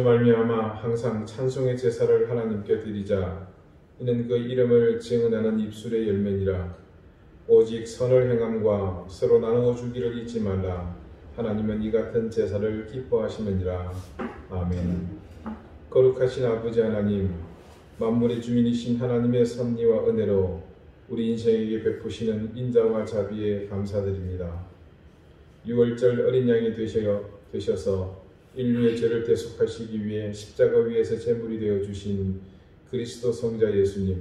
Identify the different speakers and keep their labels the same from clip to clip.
Speaker 1: 예수로 말미암아 항상 찬송의 제사를 하나님께 드리자. 이는 그 이름을 증언하는 입술의 열매니라. 오직 선을 행함과 서로 나누어 주기를 잊지 말라. 하나님은 이 같은 제사를 기뻐하시느니라. 아멘. 거룩하신 아버지 하나님, 만물의 주인이신 하나님의 섭리와 은혜로 우리 인생에게 베푸시는 인자와 자비에 감사드립니다. 6월절 어린 양이 되셔서 인류의 죄를 대속하시기 위해 십자가 위에서 제물이 되어 주신 그리스도 성자 예수님,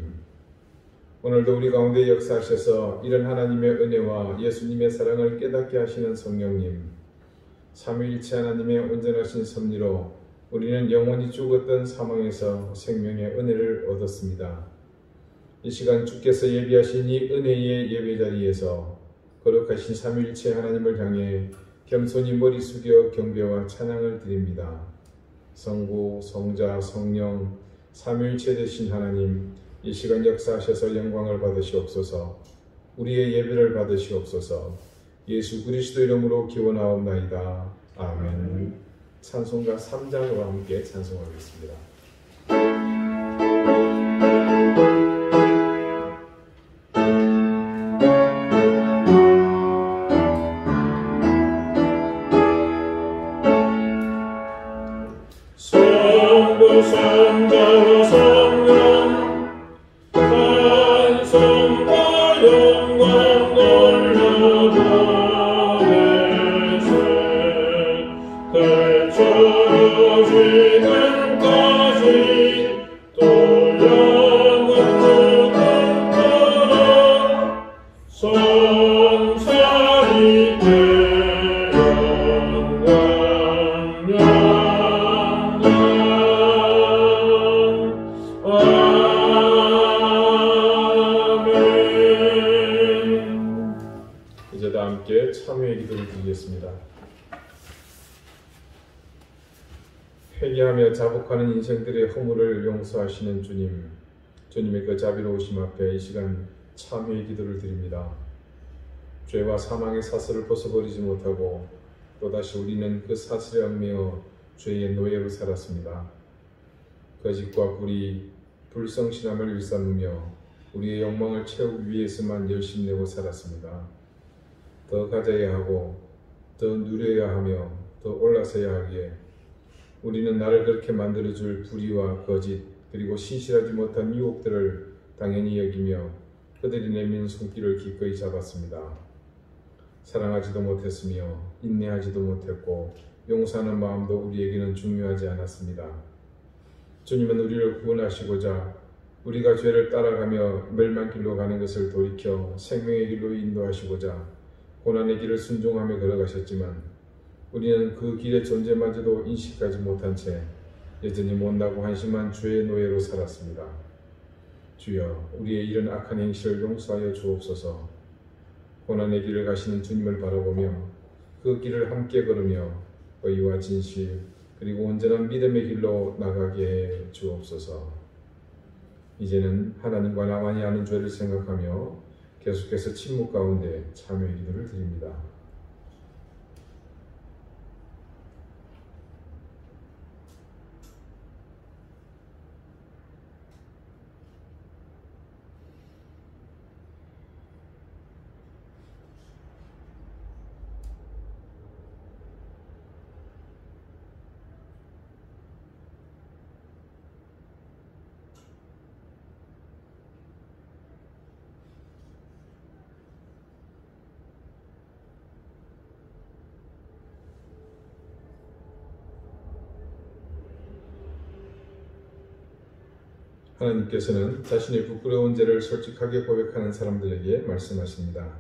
Speaker 1: 오늘도 우리 가운데 역사하셔서 이런 하나님의 은혜와 예수님의 사랑을 깨닫게 하시는 성령님, 삼위일체 하나님의 온전하신 섭리로 우리는 영원히 죽었던 사망에서 생명의 은혜를 얻었습니다. 이 시간 주께서 예비하신 이 은혜의 예배자리에서 거룩하신 삼위일체 하나님을 향해 겸손히 머리 숙여 경배와 찬양을 드립니다. 성부, 성자, 성령, 삼위일체 되신 하나님, 이 시간 역사하셔서 영광을 받으시옵소서. 우리의 예배를 받으시옵소서. 예수 그리스도 이름으로 기원하옵나이다. 아멘. 찬송가 3장으로 함께 찬송하겠습니다. 회개하며 자복하는 인생들의 허물을 용서하시는 주님, 주님의 그 자비로우심 앞에 이 시간 참회의 기도를 드립니다. 죄와 사망의 사슬을 벗어버리지 못하고 또다시 우리는 그 사슬에 얽매여 죄의 노예로 살았습니다. 거짓과 불의, 불성실함을 일삼으며 우리의 욕망을 채우기 위해서만 열심내고 살았습니다. 더 가져야 하고 더 누려야 하며 더 올라서야 하기에 우리는 나를 그렇게 만들어줄 불의와 거짓 그리고 신실하지 못한 유혹들을 당연히 여기며 그들이 내미는 손길을 기꺼이 잡았습니다. 사랑하지도 못했으며 인내하지도 못했고 용서하는 마음도 우리에게는 중요하지 않았습니다. 주님은 우리를 구원하시고자 우리가 죄를 따라가며 멸망길로 가는 것을 돌이켜 생명의 길로 인도하시고자 고난의 길을 순종하며 걸어가셨지만 우리는 그 길의 존재마저도 인식하지 못한 채 여전히 못나고 한심한 죄의 노예로 살았습니다. 주여, 우리의 이런 악한 행실을 용서하여 주옵소서. 고난의 길을 가시는 주님을 바라보며 그 길을 함께 걸으며 의와 진실 그리고 온전한 믿음의 길로 나가게 해 주옵소서. 이제는 하나님과 나만이 아는 죄를 생각하며 계속해서 침묵 가운데 참회의 기도를 드립니다. 하나님께서는 자신의 부끄러운 죄를 솔직하게 고백하는 사람들에게 말씀하십니다.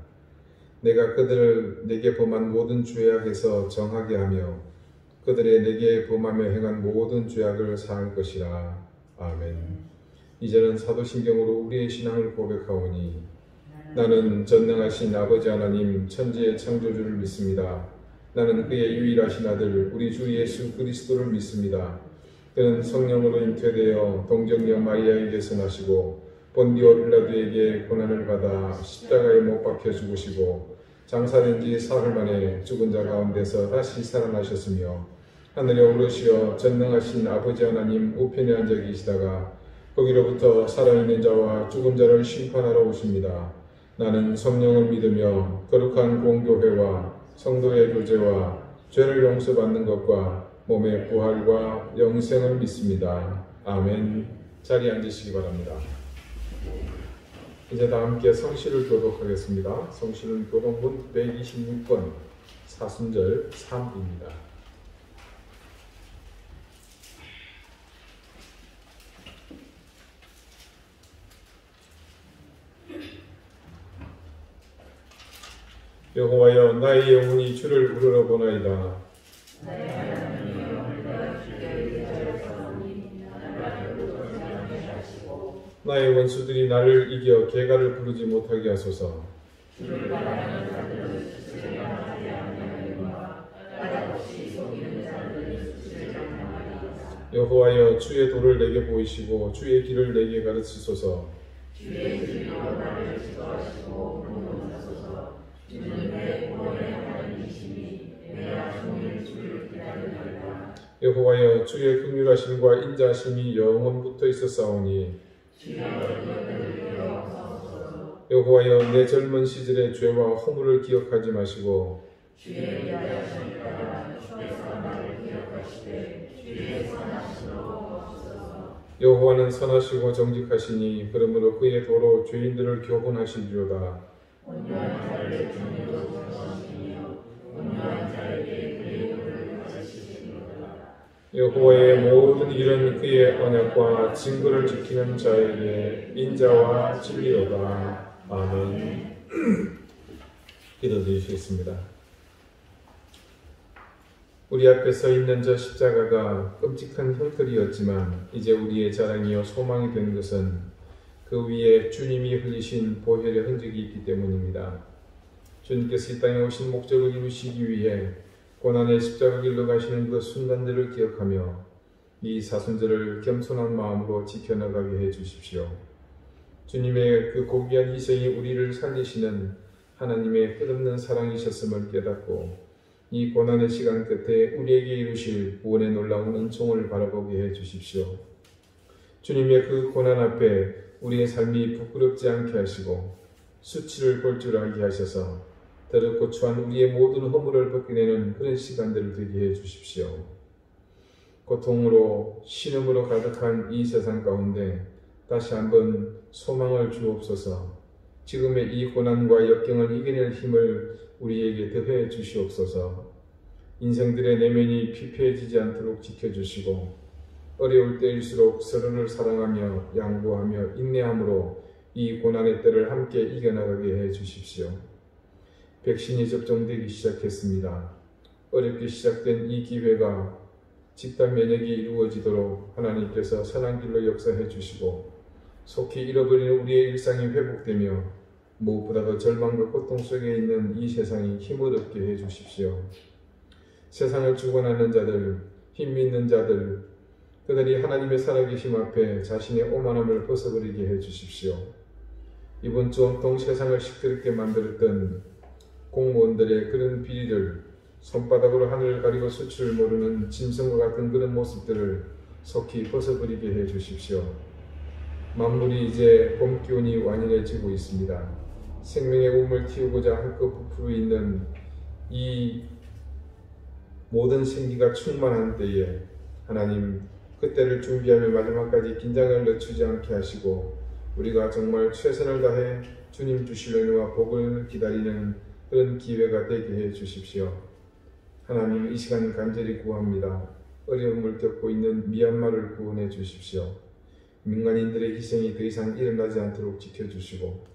Speaker 1: 내가 그들을 내게 범한 모든 죄악에서 정하게 하며 그들의 내게 범하며 행한 모든 죄악을 사할 것이라. 아멘. 이제는 사도신경으로 우리의 신앙을 고백하오니 나는 전능하신 아버지 하나님 천지의 창조주를 믿습니다. 나는 그의 유일하신 아들 우리 주 예수 그리스도를 믿습니다. 그는 성령으로 잉태되어 동정녀 마리아에게서 나시고 본디오 빌라도에게 고난을 받아 십자가에 못 박혀 죽으시고 장사된 지 사흘 만에 죽은 자 가운데서 다시 살아나셨으며 하늘에 오르시어 전능하신 아버지 하나님 우편에 앉아 계시다가 거기로부터 살아있는 자와 죽은 자를 심판하러 오십니다. 나는 성령을 믿으며 거룩한 공교회와 성도의 교제와 죄를 용서받는 것과 몸의 부활과 영생을 믿습니다. 아멘. 자리에 앉으시기 바랍니다. 이제 다 함께 성시를 교독하겠습니다. 성시는 교독문 126번 사순절 3입니다. 여호와여 나의 영혼이 주를 우러러 보나이다. 나의 원수들이 나를 이겨 개가를 부르지 못하게 하소서. 여호와여 주의 도를 내게 보이시고 주의 길을 내게 가르치소서. 여호와여 주의 긍휼하심과 인자하심이 영원부터 있었사오니 여호와여 내 젊은 시절의 죄와 허물을 기억하지 마시고 여호와는 선하시고 정직하시니 그러므로 그의 도로 죄인들을 교훈하시리로다. 여호와의 모든 일은 그의 언약과 증거를 지키는 자에게 인자와 진리로다. 아멘. 기도드리시겠습니다. 우리 앞에 서 있는 저 십자가가 끔찍한 형틀이었지만 이제 우리의 자랑이요 소망이 된 것은 그 위에 주님이 흘리신 보혈의 흔적이 있기 때문입니다. 주님께서 이 땅에 오신 목적을 이루시기 위해 고난의 십자가 길로 가시는 그 순간들을 기억하며 이 사순절을 겸손한 마음으로 지켜나가게 해 주십시오. 주님의 그 고귀한 희생이 우리를 살리시는 하나님의 끝없는 사랑이셨음을 깨닫고 이 고난의 시간 끝에 우리에게 이루실 구원의 놀라운 은총을 바라보게 해 주십시오. 주님의 그 고난 앞에 우리의 삶이 부끄럽지 않게 하시고 수치를 볼 줄 알게 하셔서 더럽고 추한 우리의 모든 허물을 벗겨내는 그런 시간들을 되게 해 주십시오. 고통으로 신음으로 가득한 이 세상 가운데 다시 한번 소망을 주옵소서. 지금의 이 고난과 역경을 이겨낼 힘을 우리에게 더해 주시옵소서. 인생들의 내면이 피폐해지지 않도록 지켜주시고 어려울 때일수록 서로를 사랑하며 양보하며 인내함으로 이 고난의 때를 함께 이겨나가게 해 주십시오. 백신이 접종되기 시작했습니다. 어렵게 시작된 이 기회가 집단 면역이 이루어지도록 하나님께서 선한 길로 역사해 주시고 속히 잃어버린 우리의 일상이 회복되며 무엇보다도 절망과 고통 속에 있는 이 세상이 힘을 얻게 해 주십시오. 세상을 주관하는 자들, 힘 있는 자들, 그들이 하나님의 살아계심 앞에 자신의 오만함을 벗어버리게 해 주십시오. 이번 주 온통 세상을 시끄럽게 만들었던 공무원들의 그런 비리를 손바닥으로 하늘을 가리고 수치를 모르는 짐승과 같은 그런 모습들을 속히 벗어버리게 해 주십시오. 만물이 이제 봄 기운이 완연해지고 있습니다. 생명의 움을 틔우고자 한껏 부풀어 있는 이 모든 생기가 충만한 때에 하나님 그때를 준비하며 마지막까지 긴장을 늦추지 않게 하시고 우리가 정말 최선을 다해 주님 주실 은혜와 복을 기다리는 그런 기회가 되게 해 주십시오. 하나님 이 시간 간절히 구합니다. 어려움을 겪고 있는 미얀마를 구원해 주십시오. 민간인들의 희생이 더 이상 일어나지 않도록 지켜주시고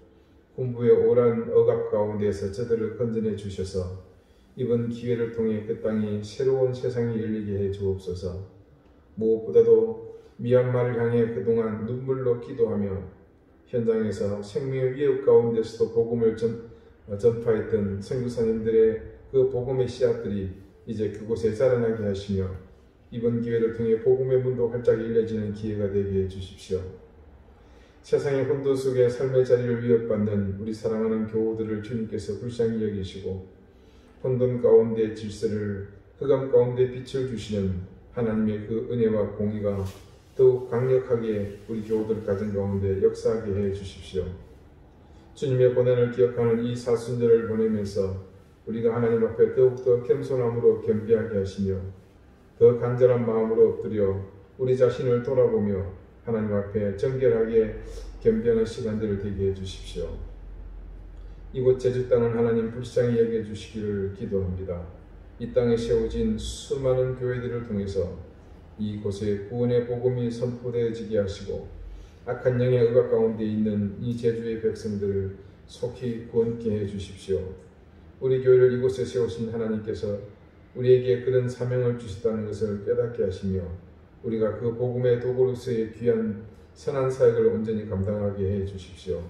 Speaker 1: 군부의 오란 억압 가운데에서 저들을 건져내 주셔서 이번 기회를 통해 그 땅이 새로운 세상이 열리게 해 주옵소서. 무엇보다도 미얀마를 향해 그동안 눈물로 기도하며 현장에서 생명의 위협 가운데서도 복음을 전파했던 선교사님들의 그 복음의 씨앗들이 이제 그곳에 자라나게 하시며 이번 기회를 통해 복음의 문도 활짝 열려지는 기회가 되게 해주십시오. 세상의 혼돈 속에 삶의 자리를 위협받는 우리 사랑하는 교우들을 주님께서 불쌍히 여기시고 혼돈 가운데 질서를 흑암 가운데 빛을 주시는 하나님의 그 은혜와 공의가 더욱 강력하게 우리 교우들 가정 가운데 역사하게 해 주십시오. 주님의 고난을 기억하는 이 사순절을 보내면서 우리가 하나님 앞에 더욱더 겸손함으로 겸비하게 하시며 더 간절한 마음으로 엎드려 우리 자신을 돌아보며 하나님 앞에 정결하게 겸비하는 시간들을 되게 해주십시오. 이곳 제주 땅은 하나님 불쌍히 여겨주시기를 기도합니다. 이 땅에 세워진 수많은 교회들을 통해서 이곳에 구원의 복음이 선포되어지게 하시고 악한 영의 억압 가운데 있는 이 제주의 백성들을 속히 구원케 해주십시오. 우리 교회를 이곳에 세우신 하나님께서 우리에게 그런 사명을 주셨다는 것을 깨닫게 하시며 우리가 그 복음의 도구로서의 귀한 선한 사역을 온전히 감당하게 해 주십시오.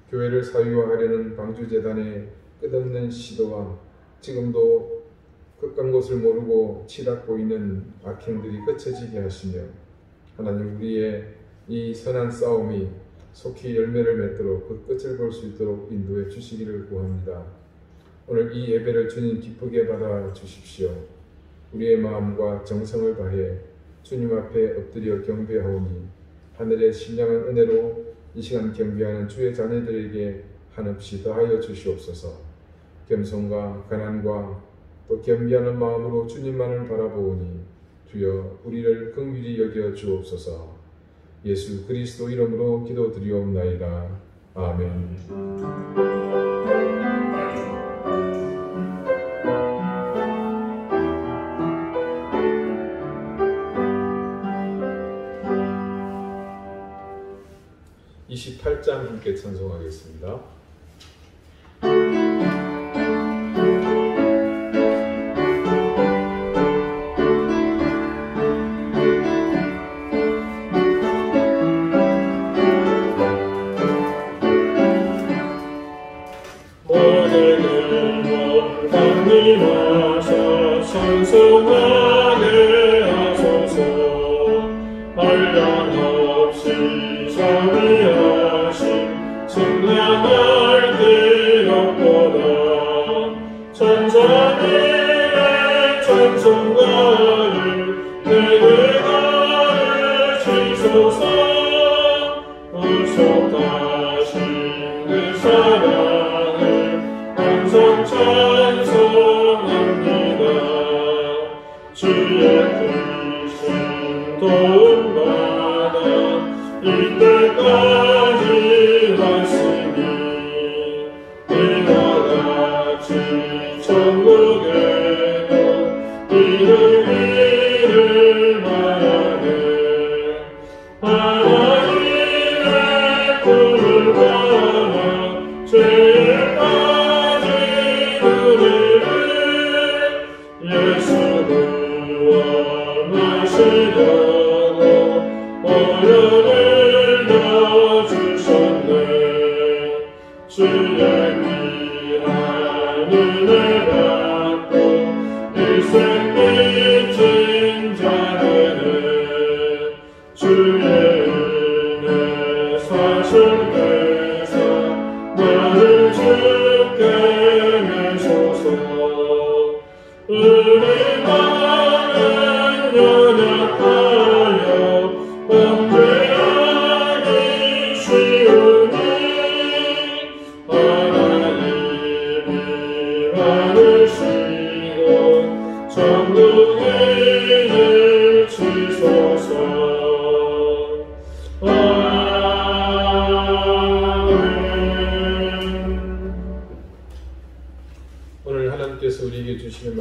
Speaker 1: 교회를 사유화하려는 방주재단의 끝없는 시도와 지금도 끝간 곳을 모르고 치닫고 있는 악행들이 그쳐지게 하시며 하나님 우리의 이 선한 싸움이 속히 열매를 맺도록 그 끝을 볼 수 있도록 인도해 주시기를 구합니다. 오늘 이 예배를 주님 기쁘게 받아 주십시오. 우리의 마음과 정성을 다해 주님 앞에 엎드려 경배하오니 하늘의 신령한 은혜로 이 시간 경배하는 주의 자녀들에게 한없이 더하여 주시옵소서. 겸손과 가난과 또 겸비하는 마음으로 주님만을 바라보오니 주여 우리를 긍휼히 여겨 주옵소서. 예수 그리스도 이름으로 기도드리옵나이다. 아멘. 28장 함께 찬송하겠습니다.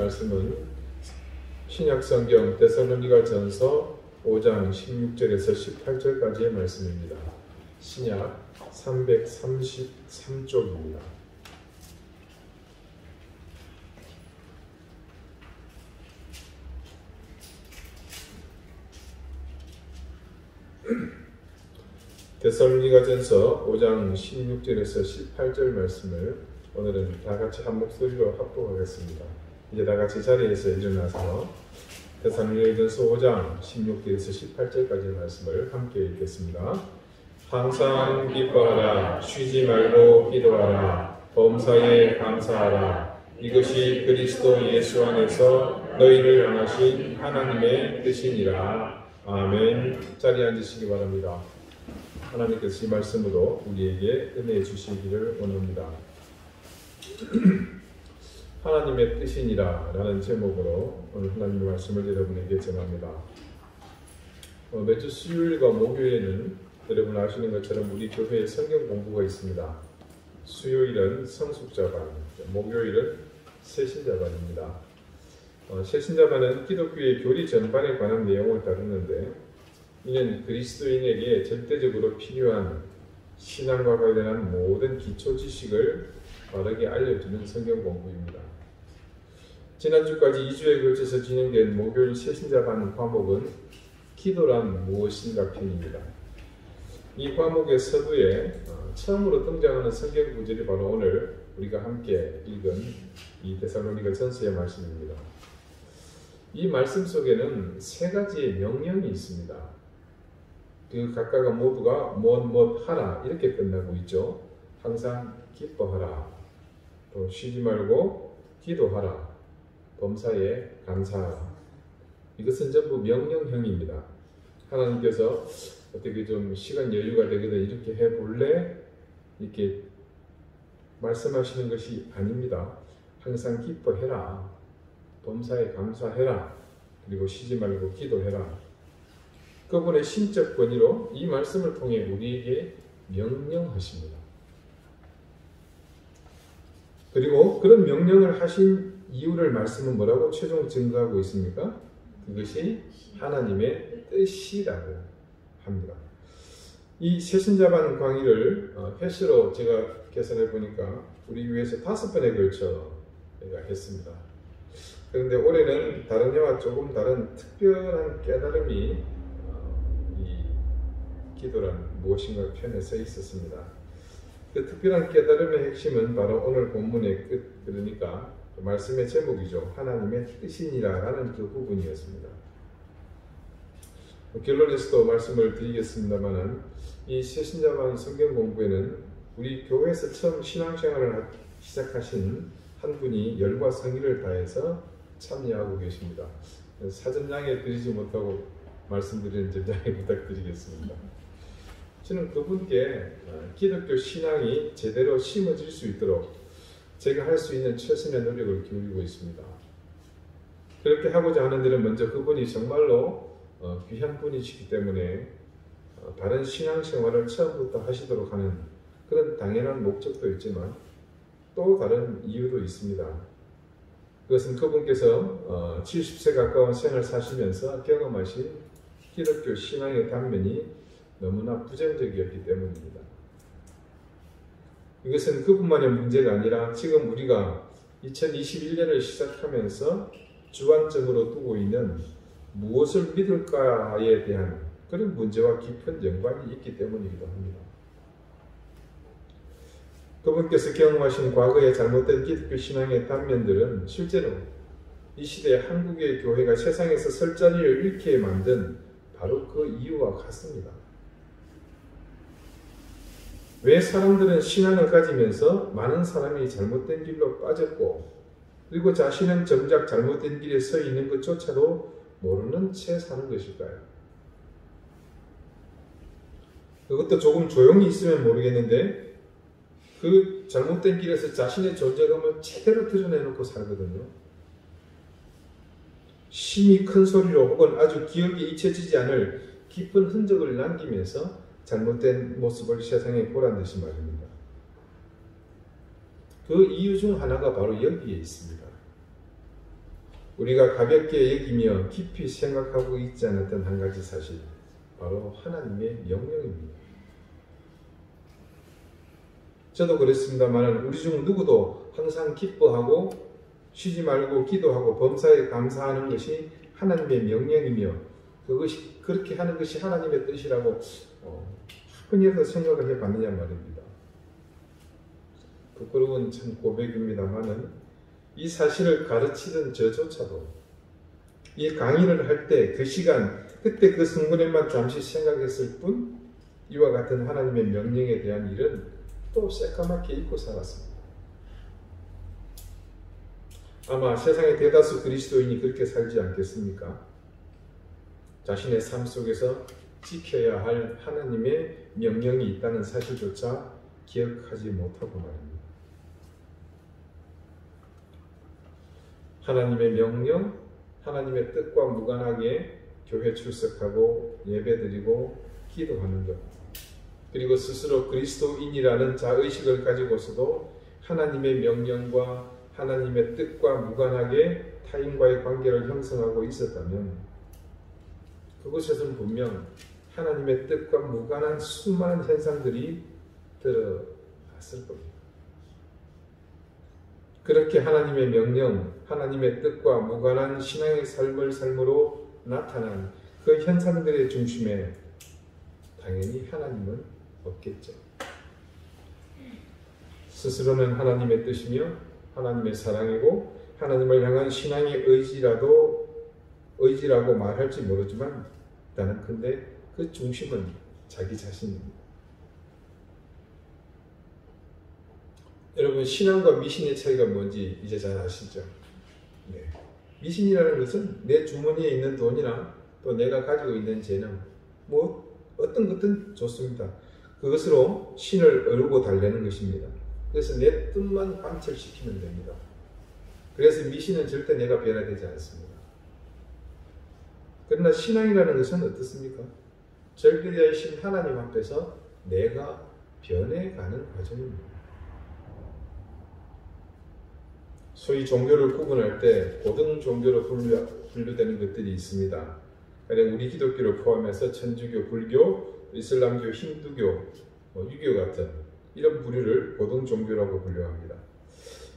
Speaker 1: 말씀은 신약성경 데살로니가전서 5장 16절에서 18절까지의 말씀입니다. 신약 333쪽입니다. 데살로니가전서 5장 16절에서 18절 말씀을 오늘은 다 같이 한 목소리로 합독하겠습니다. 이제 다 같이 자리에서 일어나서 데살로니가전서 5장 16절에서 18절까지 말씀을 함께 읽겠습니다. 항상 기뻐하라, 쉬지 말고 기도하라, 범사에 감사하라. 이것이 그리스도 예수 안에서 너희를 향하신 하나님의 뜻이니라. 아멘. 자리에 앉으시기 바랍니다. 하나님께서 이 말씀으로 우리에게 은혜 주시기를 원합니다. 하나님의 뜻이니라 라는 제목으로 오늘 하나님의 말씀을 여러분에게 전합니다. 매주 수요일과 목요일에는 여러분 아시는 것처럼 우리 교회에 성경 공부가 있습니다. 수요일은 성숙자반, 목요일은 새신자반입니다. 새신자반은 기독교의 교리 전반에 관한 내용을 다루는데, 이는 그리스도인에게 절대적으로 필요한 신앙과 관련한 모든 기초 지식을 바르게 알려주는 성경 공부입니다. 지난주까지 2주에 걸쳐서 진행된 목요일 새신자반 과목은 기도란 무엇인가 편입니다. 이 과목의 서두에 처음으로 등장하는 성경 구절이 바로 오늘 우리가 함께 읽은 이 데살로니가 전서의 말씀입니다. 이 말씀 속에는 세 가지의 명령이 있습니다. 그 각각은 모두가 무엇 하라 이렇게 끝나고 있죠. 항상 기뻐하라, 또 쉬지 말고 기도하라, 범사에 감사하라. 이것은 전부 명령형입니다. 하나님께서 어떻게 좀 시간 여유가 되거든 이렇게 해볼래? 이렇게 말씀하시는 것이 아닙니다. 항상 기뻐해라, 범사에 감사해라, 그리고 쉬지 말고 기도해라. 그분의 신적 권위로 이 말씀을 통해 우리에게 명령하십니다. 그리고 그런 명령을 하신 이유를 말씀은 뭐라고 최종 증거하고 있습니까? 그것이 하나님의 뜻이라고 합니다. 이 새신자반 강의를 횟수로 제가 계산해 보니까 우리 교회에서 5번에 걸쳐 내가 했습니다. 그런데 올해는 다른 해와 조금 다른 특별한 깨달음이 이 기도란 무엇인가 편에 써 있었습니다. 그 특별한 깨달음의 핵심은 바로 오늘 본문의 끝, 그러니까 말씀의 제목이죠. 하나님의 뜻이니라라는 그 부분이었습니다. 결론에서도 말씀을 드리겠습니다만은 이 새신자반 성경 공부에는 우리 교회에서 처음 신앙생활을 시작하신 한 분이 열과 성의를 다해서 참여하고 계십니다. 사전 양해 드리지 못하고 말씀드리는 점 양해 부탁드리겠습니다. 저는 그분께 기독교 신앙이 제대로 심어질 수 있도록 제가 할 수 있는 최선의 노력을 기울이고 있습니다. 그렇게 하고자 하는 데는 먼저 그분이 정말로 귀한 분이시기 때문에 바른 신앙생활을 처음부터 하시도록 하는 그런 당연한 목적도 있지만 또 다른 이유도 있습니다. 그것은 그분께서 70세 가까운 생을 사시면서 경험하신 기독교 신앙의 단면이 너무나 부정적이었기 때문입니다. 이것은 그분만의 문제가 아니라 지금 우리가 2021년을 시작하면서 주안점으로 두고 있는 무엇을 믿을까에 대한 그런 문제와 깊은 연관이 있기 때문이기도 합니다. 그분께서 경험하신 과거의 잘못된 기독교 신앙의 단면들은 실제로 이 시대 한국의 교회가 세상에서 설 자리를 잃게 만든 바로 그 이유와 같습니다. 왜 사람들은 신앙을 가지면서 많은 사람이 잘못된 길로 빠졌고 그리고 자신은 정작 잘못된 길에 서 있는 것조차도 모르는 채 사는 것일까요? 그것도 조금 조용히 있으면 모르겠는데 그 잘못된 길에서 자신의 존재감을 제대로 드러내놓고 살거든요. 심히 큰 소리로 혹은 아주 기억에 잊혀지지 않을 깊은 흔적을 남기면서 잘못된 모습을 세상에 보란 듯이 말입니다. 그 이유 중 하나가 바로 여기에 있습니다. 우리가 가볍게 여기며 깊이 생각하고 있지 않았던 한 가지 사실, 바로 하나님의 명령입니다. 저도 그렇습니다만 우리 중 누구도 항상 기뻐하고 쉬지 말고 기도하고 범사에 감사하는 것이 하나님의 명령이며 그것이 그렇게 하는 것이 하나님의 뜻이라고 흔히도 생각을 해봤느냐 말입니다. 부끄러운 참 고백입니다만은 이 사실을 가르치던 저조차도 이 강의를 할 때 그 시간 그때 그 순간에만 잠시 생각했을 뿐 이와 같은 하나님의 명령에 대한 일은 또 새까맣게 잊고 살았습니다. 아마 세상의 대다수 그리스도인이 그렇게 살지 않겠습니까? 자신의 삶 속에서 지켜야 할 하나님의 명령이 있다는 사실조차 기억하지 못하고 말입니다. 하나님의 명령, 하나님의 뜻과 무관하게 교회 출석하고 예배드리고 기도하는 것, 그리고 스스로 그리스도인이라는 자의식을 가지고서도 하나님의 명령과 하나님의 뜻과 무관하게 타인과의 관계를 형성하고 있었다면 그곳에서는 분명 하나님의 뜻과 무관한 수많은 현상들이 들어왔을 겁니다. 그렇게 하나님의 명령, 하나님의 뜻과 무관한 신앙의 삶을 삶으로 나타난 그 현상들의 중심에 당연히 하나님은 없겠죠. 스스로는 하나님의 뜻이며 하나님의 사랑이고 하나님을 향한 신앙의 의지라고 말할지 모르지만 단언컨대 그 중심은 자기 자신입니다. 여러분, 신앙과 미신의 차이가 뭔지 이제 잘 아시죠? 네. 미신이라는 것은 내 주머니에 있는 돈이나 또 내가 가지고 있는 재능, 어떤 것든 좋습니다. 그것으로 신을 이루고 달래는 것입니다. 그래서 내 뜻만 관철시키면 됩니다. 그래서 미신은 절대 내가 변화되지 않습니다. 그러나 신앙이라는 것은 어떻습니까? 절대자이신 하나님 앞에서 내가 변해가는 과정입니다. 소위 종교를 구분할 때 고등 종교로 분류되는 것들이 있습니다. 가령 우리 기독교를 포함해서 천주교, 불교, 이슬람교, 힌두교, 유교 같은 이런 부류를 고등 종교라고 분류합니다.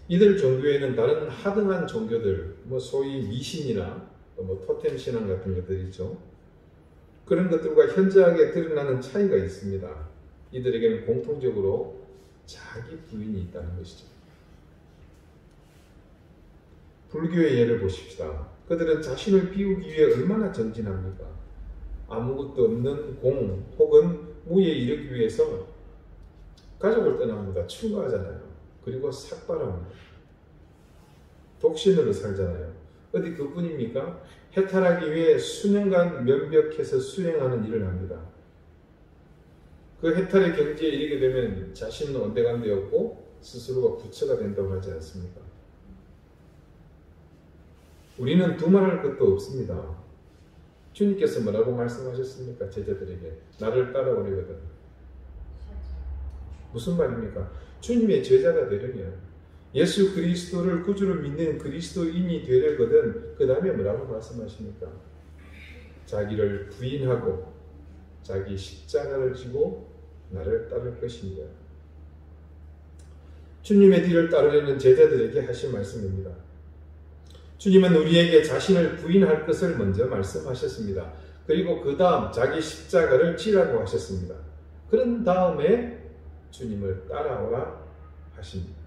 Speaker 1: 이들 종교에는 다른 하등한 종교들, 소위 미신이나 토템 신앙 같은 것들이 있죠. 그런 것들과 현저하게 드러나는 차이가 있습니다. 이들에게는 공통적으로 자기 부인이 있다는 것이죠. 불교의 예를 보십시다. 그들은 자신을 비우기 위해 얼마나 전진합니까? 아무것도 없는 공 혹은 무에 이르기 위해서 가족을 떠납니다. 출가하잖아요. 그리고 삭발합니다. 독신으로 살잖아요. 어디 그뿐입니까? 해탈하기 위해 수년간 면벽해서 수행하는 일을 합니다. 그 해탈의 경지에 이르게 되면 자신은 온데간데 없고 스스로가 부처가 된다고 하지 않습니까? 우리는 두말할 것도 없습니다. 주님께서 뭐라고 말씀하셨습니까? 제자들에게 나를 따라오려거든. 무슨 말입니까? 주님의 제자가 되려면 예수 그리스도를 구주로 믿는 그리스도인이 되려거든. 그 다음에 뭐라고 말씀하십니까? 자기를 부인하고 자기 십자가를 지고 나를 따를 것입니다. 주님의 뒤를 따르려는 제자들에게 하신 말씀입니다. 주님은 우리에게 자신을 부인할 것을 먼저 말씀하셨습니다. 그리고 그 다음 자기 십자가를 지라고 하셨습니다. 그런 다음에 주님을 따라오라 하십니다.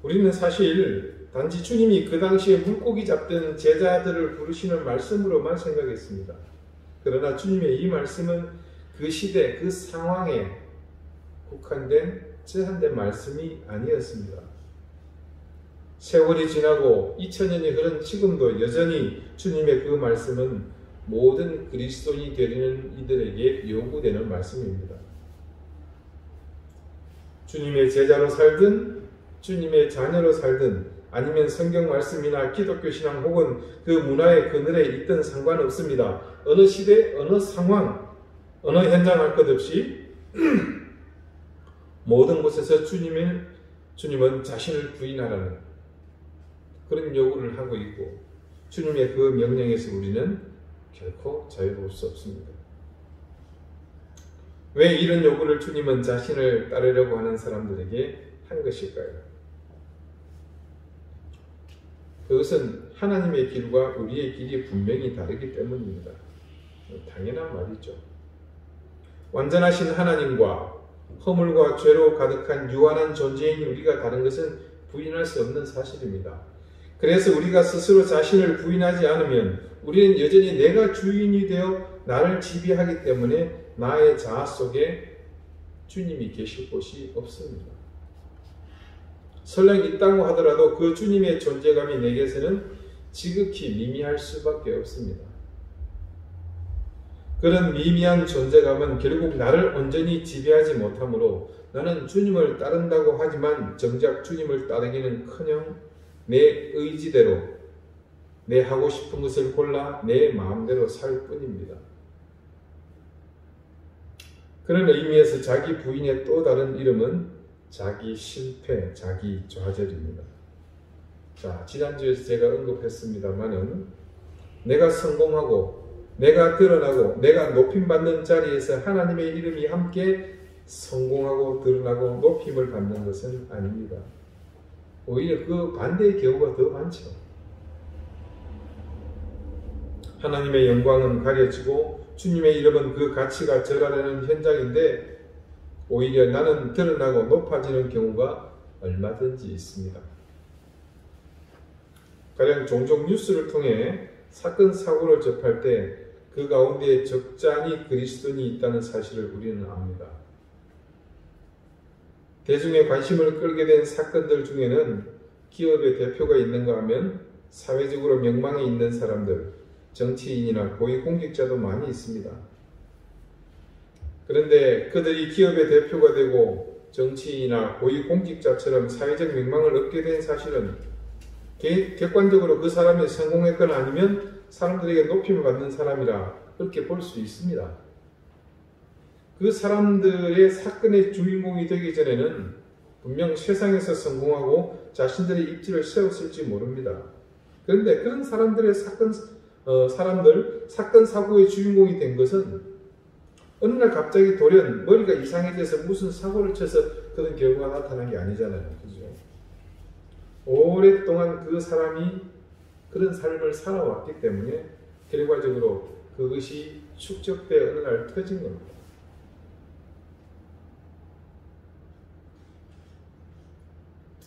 Speaker 1: 우리는 사실 단지 주님이 그 당시에 물고기 잡던 제자들을 부르시는 말씀으로만 생각했습니다. 그러나 주님의 이 말씀은 그 시대, 그 상황에 국한된 제한된 말씀이 아니었습니다. 세월이 지나고 2000년이 흐른 지금도 여전히 주님의 그 말씀은 모든 그리스도인이 되려는 이들에게 요구되는 말씀입니다. 주님의 제자로 살든 주님의 자녀로 살든 아니면 성경 말씀이나 기독교 신앙 혹은 그 문화의 그늘에 있든 상관없습니다. 어느 시대, 어느 상황, 어느 현장 할 것 없이 모든 곳에서 주님은 자신을 부인하라는 그런 요구를 하고 있고 주님의 그 명령에서 우리는 결코 자유로울 수 없습니다. 왜 이런 요구를 주님은 자신을 따르려고 하는 사람들에게 한 것일까요? 그것은 하나님의 길과 우리의 길이 분명히 다르기 때문입니다. 당연한 말이죠. 완전하신 하나님과 허물과 죄로 가득한 유한한 존재인 우리가 다른 것은 부인할 수 없는 사실입니다. 그래서 우리가 스스로 자신을 부인하지 않으면 우리는 여전히 내가 주인이 되어 나를 지배하기 때문에 나의 자아 속에 주님이 계실 곳이 없습니다. 설령 있다고 하더라도 그 주님의 존재감이 내게서는 지극히 미미할 수밖에 없습니다. 그런 미미한 존재감은 결국 나를 온전히 지배하지 못하므로 나는 주님을 따른다고 하지만 정작 주님을 따르기는커녕 내 의지대로 내 하고 싶은 것을 골라 내 마음대로 살 뿐입니다. 그런 의미에서 자기 부인의 또 다른 이름은 자기 실패, 자기 좌절입니다. 자, 지난주에 제가 언급했습니다만은 내가 성공하고 내가 드러나고 내가 높임받는 자리에서 하나님의 이름이 함께 성공하고 드러나고 높임을 받는 것은 아닙니다. 오히려 그 반대의 경우가 더 많죠. 하나님의 영광은 가려지고 주님의 이름은 그 가치가 절하되는 현장인데 오히려 나는 드러나고 높아지는 경우가 얼마든지 있습니다. 가령 종종 뉴스를 통해 사건 사고를 접할 때 그 가운데 적잖이 그리스도인이 있다는 사실을 우리는 압니다. 대중의 관심을 끌게 된 사건들 중에는 기업의 대표가 있는가 하면 사회적으로 명망에 있는 사람들, 정치인이나 고위공직자도 많이 있습니다. 그런데 그들이 기업의 대표가 되고 정치인이나 고위공직자처럼 사회적 명망을 얻게 된 사실은 객관적으로 그 사람이 성공했거나 아니면 사람들에게 높임을 받는 사람이라 그렇게 볼 수 있습니다. 그 사람들의 사건의 주인공이 되기 전에는 분명 세상에서 성공하고 자신들의 입지를 세웠을지 모릅니다. 그런데 그런 사람들의 사건 사고의 주인공이 된 것은 어느 날 갑자기 돌연 머리가 이상해져서 무슨 사고를 쳐서 그런 결과가 나타난 게 아니잖아요. 그죠? 오랫동안 그 사람이 그런 삶을 살아왔기 때문에 결과적으로 그것이 축적되어 어느 날 터진 겁니다.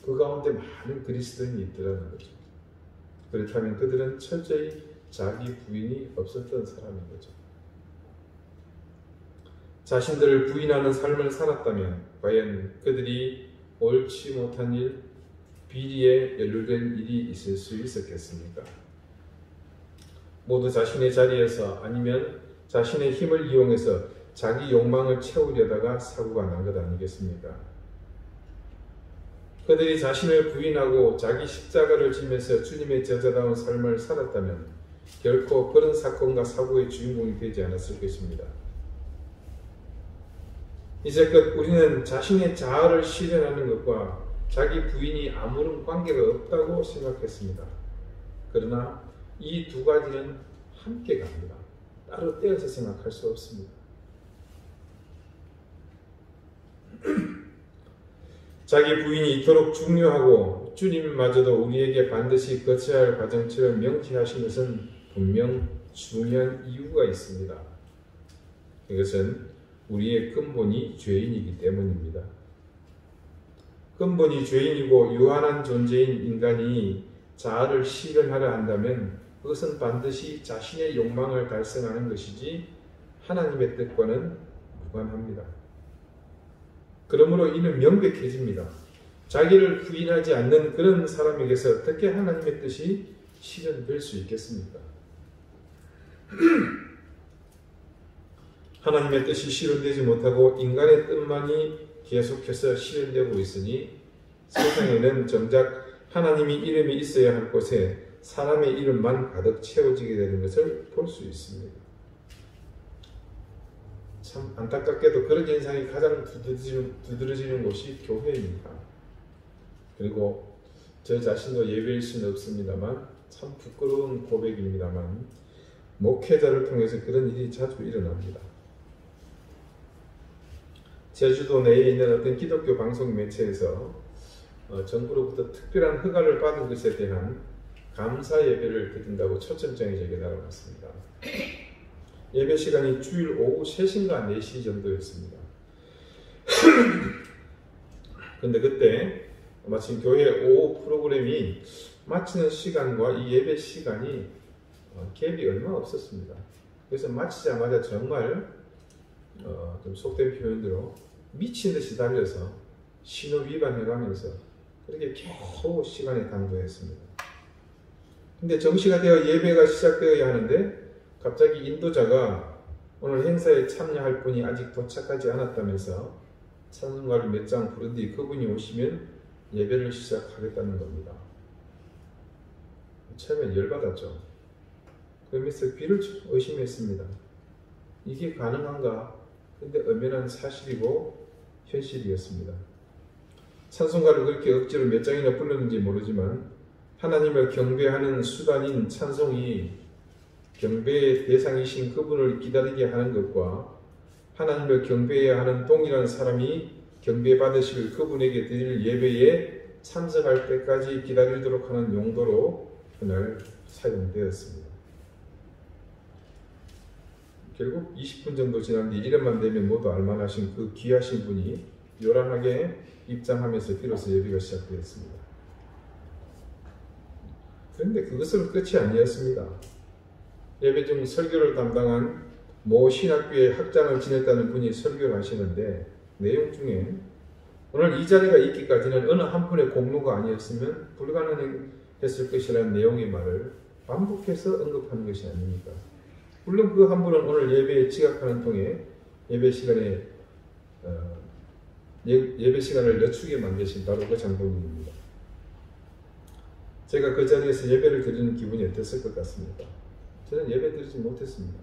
Speaker 1: 그 가운데 많은 그리스도인이 있더라는 거죠. 그렇다면 그들은 철저히 자기 부인이 없었던 사람인 거죠. 자신들을 부인하는 삶을 살았다면 과연 그들이 옳지 못한 일, 비리에 연루된 일이 있을 수 있었겠습니까? 모두 자신의 자리에서 아니면 자신의 힘을 이용해서 자기 욕망을 채우려다가 사고가 난 것 아니겠습니까? 그들이 자신을 부인하고 자기 십자가를 지면서 주님의 제자다운 삶을 살았다면 결코 그런 사건과 사고의 주인공이 되지 않았을 것입니다. 이제껏 우리는 자신의 자아를 실현하는 것과 자기 부인이 아무런 관계가 없다고 생각했습니다. 그러나 이 두 가지는 함께 갑니다. 따로 떼어서 생각할 수 없습니다. 자기 부인이 이토록 중요하고 주님마저도 우리에게 반드시 거쳐야 할 과정처럼 명시하신 것은 분명 중요한 이유가 있습니다. 이것은 우리의 근본이 죄인이기 때문입니다. 근본이 죄인이고 유한한 존재인 인간이 자아를 실현하려 한다면 그것은 반드시 자신의 욕망을 달성하는 것이지 하나님의 뜻과는 무관합니다. 그러므로 이는 명백해집니다. 자기를 부인하지 않는 그런 사람에게서 어떻게 하나님의 뜻이 실현될 수 있겠습니까? 하나님의 뜻이 실현되지 못하고 인간의 뜻만이 계속해서 실현되고 있으니 세상에는 정작 하나님의 이름이 있어야 할 곳에 사람의 이름만 가득 채워지게 되는 것을 볼 수 있습니다. 참 안타깝게도 그런 현상이 가장 두드러지는 곳이 교회입니다. 그리고 저 자신도 예외일 수는 없습니다만 참 부끄러운 고백입니다만 목회자를 통해서 그런 일이 자주 일어납니다. 제주도 내에 있는 어떤 기독교 방송 매체에서 정부로부터 특별한 허가를 받은 것에 대한 감사 예배를 드린다고 초청장이 제게 날아왔습니다. 예배 시간이 주일 오후 3시인가 4시 정도였습니다. 근데 그때 마침 교회 오후 프로그램이 마치는 시간과 이 예배 시간이 갭이 얼마 없었습니다. 그래서 마치자마자 정말 좀 속된 표현대로 미친 듯이 달려서 신호 위반해가면서 그렇게 겨우 시간에 당도했습니다. 근데 정시가 되어 예배가 시작되어야 하는데 갑자기 인도자가 오늘 행사에 참여할 분이 아직 도착하지 않았다면서 찬송가를 몇 장 부른 뒤 그분이 오시면 예배를 시작하겠다는 겁니다. 처음에 열받았죠. 그러면서 귀를 의심했습니다. 이게 가능한가? 근데 엄연한 사실이고 현실이었습니다. 찬송가를 그렇게 억지로 몇 장이나 불렀는지 모르지만 하나님을 경배하는 수단인 찬송이 경배의 대상이신 그분을 기다리게 하는 것과 하나님을 경배해야 하는 동일한 사람이 경배받으실 그분에게 드릴 예배에 참석할 때까지 기다리도록 하는 용도로 그날 사용되었습니다. 결국 20분 정도 지난 뒤 이름만 되면 모두 알만하신 그 귀하신 분이 요란하게 입장하면서 비로소 예배가 시작되었습니다. 그런데 그것은 끝이 아니었습니다. 예배 중 설교를 담당한 모 신학교의 학장을 지냈다는 분이 설교를 하시는데 내용 중에 오늘 이 자리가 있기까지는 어느 한 분의 공로가 아니었으면 불가능했을 것이라는 내용의 말을 반복해서 언급하는 것이 아닙니까? 물론 그 한 분은 오늘 예배에 지각하는 통에 예배 시간을 늦추게 만드신 바로 그 장로님입니다. 제가 그 자리에서 예배를 드리는 기분이 어땠을 것 같습니까? 저는 예배 드리지 못했습니다.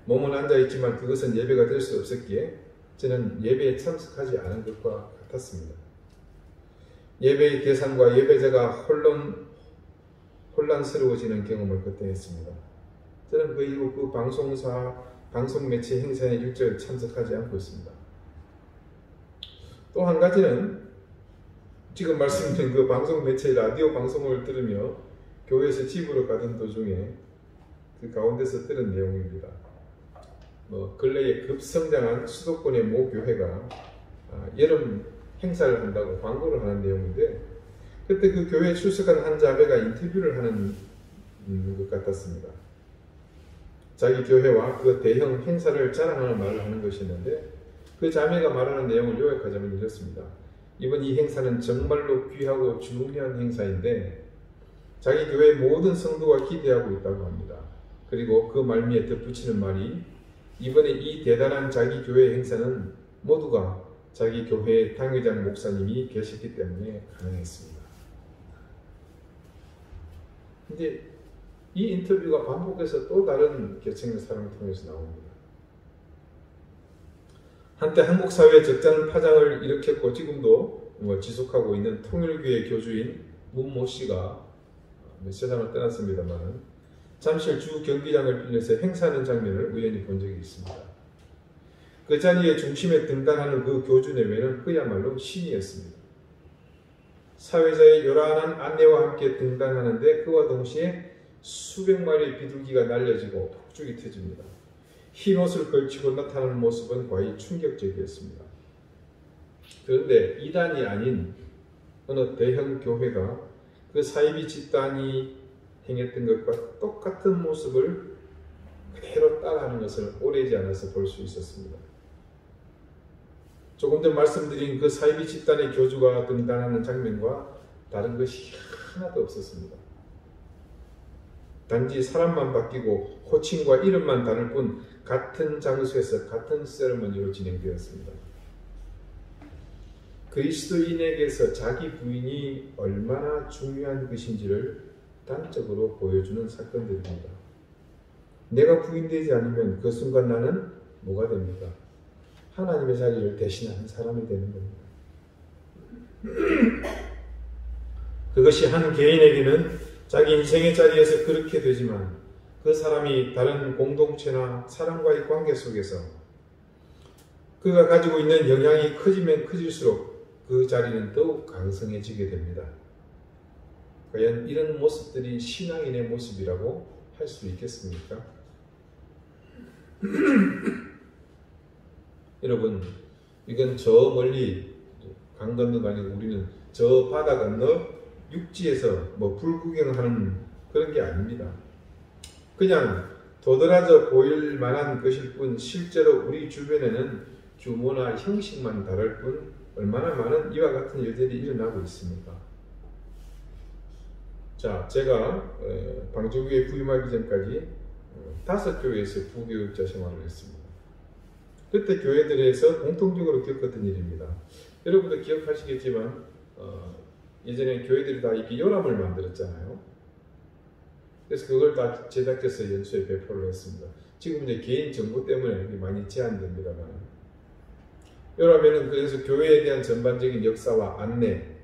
Speaker 1: 몸은 앉아있지만 그것은 예배가 될 수 없었기에 저는 예배에 참석하지 않은 것과 같았습니다. 예배의 대상과 예배자가 혼란스러워지는 경험을 그때 했습니다. 저는 그 이후 그 방송 매체 행사에 일절 참석하지 않고 있습니다. 또 한 가지는 지금 말씀드린 그 방송 매체 라디오 방송을 들으며 교회에서 집으로 가던 도중에 그 가운데서 들은 내용입니다. 근래에 급성장한 수도권의 모 교회가 여름 행사를 한다고 광고를 하는 내용인데 그때 그 교회에 출석한 한 자매가 인터뷰를 하는 것 같았습니다. 자기 교회와 그 대형 행사를 자랑하는 말을 하는 것이었는데 그 자매가 말하는 내용을 요약하자면 이렇습니다. 이번 이 행사는 정말로 귀하고 중요한 행사인데 자기 교회 모든 성도가 기대하고 있다고 합니다. 그리고 그 말미에 덧붙이는 말이 이번에 이 대단한 자기 교회 행사는 모두가 자기 교회의 당회장 목사님이 계셨기 때문에 가능했습니다. 근데 이 인터뷰가 반복해서 또 다른 계층의 사람을 통해서 나옵니다. 한때 한국 사회에 적잖은 파장을 일으켰고 지금도 지속하고 있는 통일교회 교주인 문모 씨가 세상을 떠났습니다만 잠실 주 경기장을 빌려서 행사하는 장면을 우연히 본 적이 있습니다. 그 자리에 중심에 등단하는 그 교주 내외는 그야말로 신이었습니다. 사회자의 요란한 안내와 함께 등단하는데 그와 동시에 수백 마리의 비둘기가 날려지고 폭죽이 터집니다. 흰 옷을 걸치고 나타나는 모습은 거의 충격적이었습니다. 그런데 이단이 아닌 어느 대형 교회가 그 사이비 집단이 행했던 것과 똑같은 모습을 그대로 따라하는 것을 오래지 않아서 볼 수 있었습니다. 조금 전 말씀드린 그 사이비 집단의 교주가 등단하는 장면과 다른 것이 하나도 없었습니다. 단지 사람만 바뀌고 호칭과 이름만 다를 뿐 같은 장소에서 같은 세레머니로 진행되었습니다. 그리스도인에게서 자기 부인이 얼마나 중요한 것인지를 단적으로 보여주는 사건들입니다. 내가 부인되지 않으면 그 순간 나는 뭐가 됩니까? 하나님의 자리를 대신하는 사람이 되는 겁니다. 그것이 한 개인에게는 자기 인생의 자리에서 그렇게 되지만 그 사람이 다른 공동체나 사람과의 관계 속에서 그가 가지고 있는 영향이 커지면 커질수록 그 자리는 더욱 강성해지게 됩니다. 과연 이런 모습들이 신앙인의 모습이라고 할 수 있겠습니까? 여러분, 이건 저 멀리 강 건너가 아니고 우리는 저 바다 건너 육지에서 불구경하는 그런 게 아닙니다. 그냥 도드라져 보일 만한 것일 뿐 실제로 우리 주변에는 규모나 형식만 다를 뿐 얼마나 많은 이와 같은 일들이 일어나고 있습니까? 자, 제가 방주교회 부임하기 전까지 5교회에서 부교육자 생활을 했습니다. 그때 교회들에서 공통적으로 겪었던 일입니다. 여러분도 기억하시겠지만 예전에 교회들이 다 이렇게 요람을 만들었잖아요. 그래서 그걸 다 제작해서 연수에 배포를 했습니다. 지금 이제 개인 정보 때문에 많이 제한됩니다만, 요람에는 그래서 교회에 대한 전반적인 역사와 안내,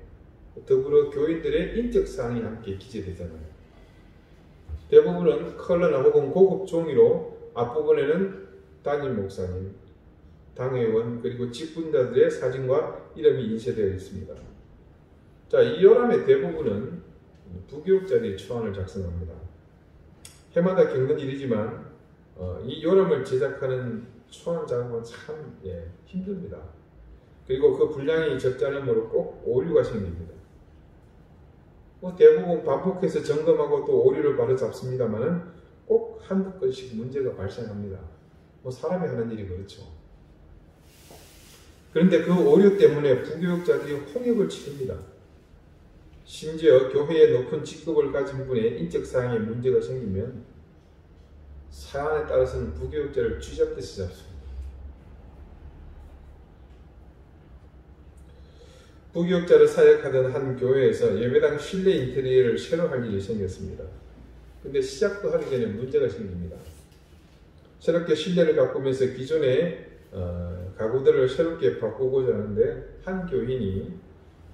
Speaker 1: 더불어 교인들의 인적 사항이 함께 기재되잖아요. 대부분은 컬러나 혹은 고급 종이로 앞부분에는 담임 목사님, 당회원, 그리고 직분자들의 사진과 이름이 인쇄되어 있습니다. 자, 이 요람의 대부분은 부교육자들이 초안을 작성합니다. 해마다 겪는 일이지만 이 요람을 제작하는 초안 작업은 참 힘듭니다. 그리고 그 분량이 적지 않으므로 꼭 오류가 생깁니다. 대부분 반복해서 점검하고 또 오류를 바로잡습니다만 꼭 한두 건씩 문제가 발생합니다. 사람이 하는 일이 그렇죠. 그런데 그 오류 때문에 부교육자들이 홍역을 치릅니다. 심지어 교회의 높은 직급을 가진 분의 인적사항에 문제가 생기면 사안에 따라서는 부교육자를 쥐잡듯이 잡습니다. 부교육자를 사역하던 한 교회에서 예배당 실내 인테리어를 새로 할 일이 생겼습니다. 근데 시작도 하기 전에 문제가 생깁니다. 새롭게 실내를 가꾸면서 기존의 가구들을 새롭게 바꾸고자 하는데 한 교인이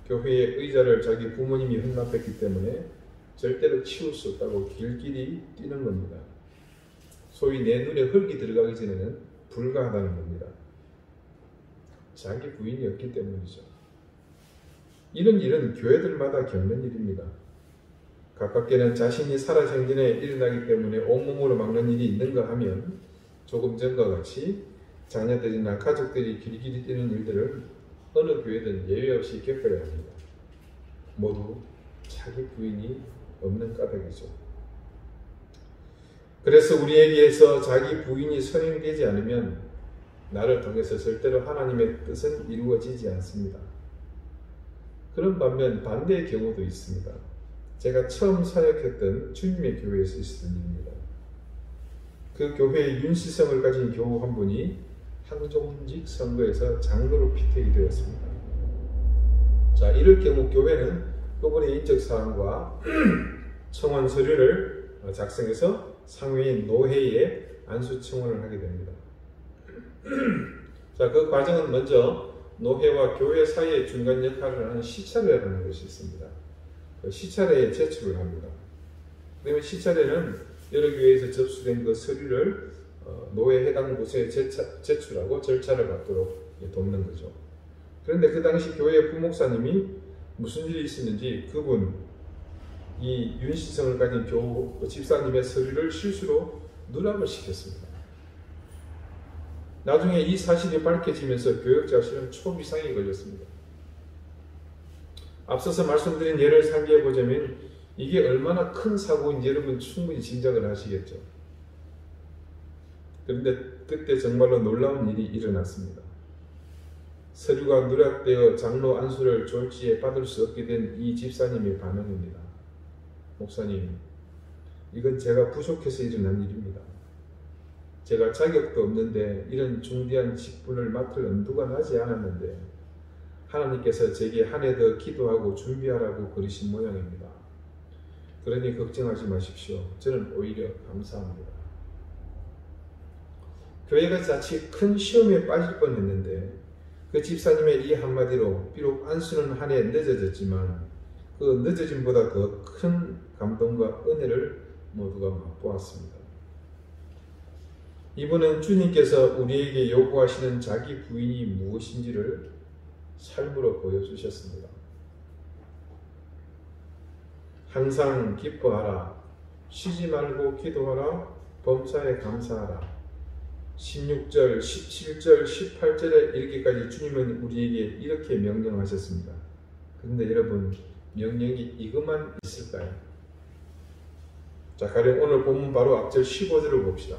Speaker 1: 교회의 의자를 자기 부모님이 헌납했기 때문에 절대로 치울 수 없다고 길길이 뛰는 겁니다. 소위 내 눈에 흙이 들어가기 전에는 불가하다는 겁니다. 자기 부인이 없기 때문이죠. 이런 일은 교회들마다 겪는 일입니다. 가깝게는 자신이 살아생전에 일어나기 때문에 온몸으로 막는 일이 있는가 하면 조금 전과 같이 자녀들이나 가족들이 길길이 뛰는 일들을 어느 교회든 예외 없이 겪어야 합니다. 모두 자기 부인이 없는 까닭이죠. 그래서 우리에게서 자기 부인이 선행되지 않으면 나를 통해서 절대로 하나님의 뜻은 이루어지지 않습니다. 그런 반면 반대의 경우도 있습니다. 제가 처음 사역했던 주님의 교회에서 있었던 일입니다. 그 교회의 윤시성을 가진 교우 한 분이 항종직 선거에서 장로로 피택이 되었습니다. 자, 이럴 경우 교회는 그분의 인적사항과 청원 서류를 작성해서 상회인 노회에 안수 청원을 하게 됩니다. 자, 그 과정은 먼저 노회와 교회 사이의 중간 역할을 하는 시찰회라는 것이 있습니다. 그 시찰회에 제출을 합니다. 그러면 시찰회는 여러 교회에서 접수된 그 서류를 노회 해당 부서에 제출하고 절차를 받도록 돕는 거죠. 그런데 그 당시 교회 부목사님이 무슨 일이 있었는지 그분, 이 윤시성을 가진 교우 집사님의 서류를 실수로 누락을 시켰습니다. 나중에 이 사실이 밝혀지면서 교역자 실은 초비상이 걸렸습니다. 앞서서 말씀드린 예를 상기해 보자면 이게 얼마나 큰 사고인지 여러분 충분히 짐작을 하시겠죠. 그런데 그때 정말로 놀라운 일이 일어났습니다. 서류가 누락되어 장로 안수를 졸지에 받을 수 없게 된 이 집사님의 반응입니다. 목사님, 이건 제가 부족해서 일어난 일입니다. 제가 자격도 없는데 이런 중대한 직분을 맡을 엄두가 나지 않았는데 하나님께서 제게 한 해 더 기도하고 준비하라고 그러신 모양입니다. 그러니 걱정하지 마십시오. 저는 오히려 감사합니다. 교회가 자칫 큰 시험에 빠질 뻔했는데 그 집사님의 이 한마디로 비록 안수는 한 해 늦어졌지만 그 늦어짐보다 더 큰 감동과 은혜를 모두가 맛보았습니다. 이분은 주님께서 우리에게 요구하시는 자기 부인이 무엇인지를 삶으로 보여주셨습니다. 항상 기뻐하라, 쉬지 말고 기도하라, 범사에 감사하라. 16절, 17절, 18절에 이르기까지 주님은 우리에게 이렇게 명령하셨습니다. 그런데 여러분, 명령이 이것만 있을까요? 자, 가령 오늘 본문 바로 앞절 15절을 봅시다.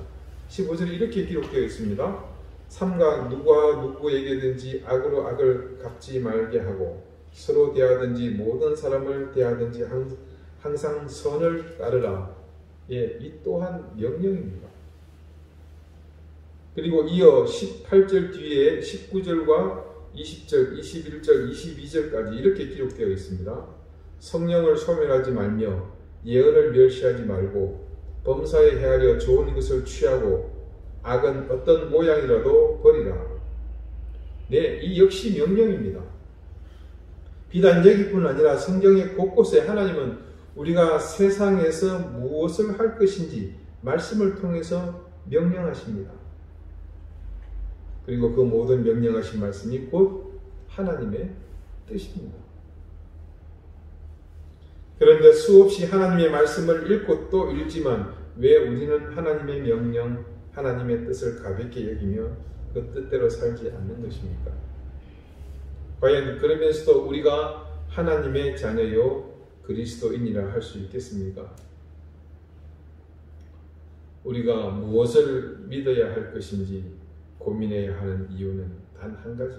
Speaker 1: 15절에 이렇게 기록되어 있습니다. 삼가 누구와 누구에게든지 악으로 악을 갚지 말게 하고 서로 대하든지 모든 사람을 대하든지 항상 선을 따르라. 예, 이 또한 명령입니다. 그리고 이어 18절 뒤에 19절과 20절, 21절, 22절까지 이렇게 기록되어 있습니다. 성령을 소멸하지 말며 예언을 멸시하지 말고 범사에 헤아려 좋은 것을 취하고 악은 어떤 모양이라도 버리라. 네, 이 역시 명령입니다. 비단 여기뿐 아니라 성경의 곳곳에 하나님은 우리가 세상에서 무엇을 할 것인지 말씀을 통해서 명령하십니다. 그리고 그 모든 명령하신 말씀이 곧 하나님의 뜻입니다. 그런데 수없이 하나님의 말씀을 읽고 또 읽지만 왜 우리는 하나님의 명령, 하나님의 뜻을 가볍게 여기며 그 뜻대로 살지 않는 것입니까? 과연 그러면서도 우리가 하나님의 자녀요 그리스도인이라 할 수 있겠습니까? 우리가 무엇을 믿어야 할 것인지 고민해야 하는 이유는 단 한 가지,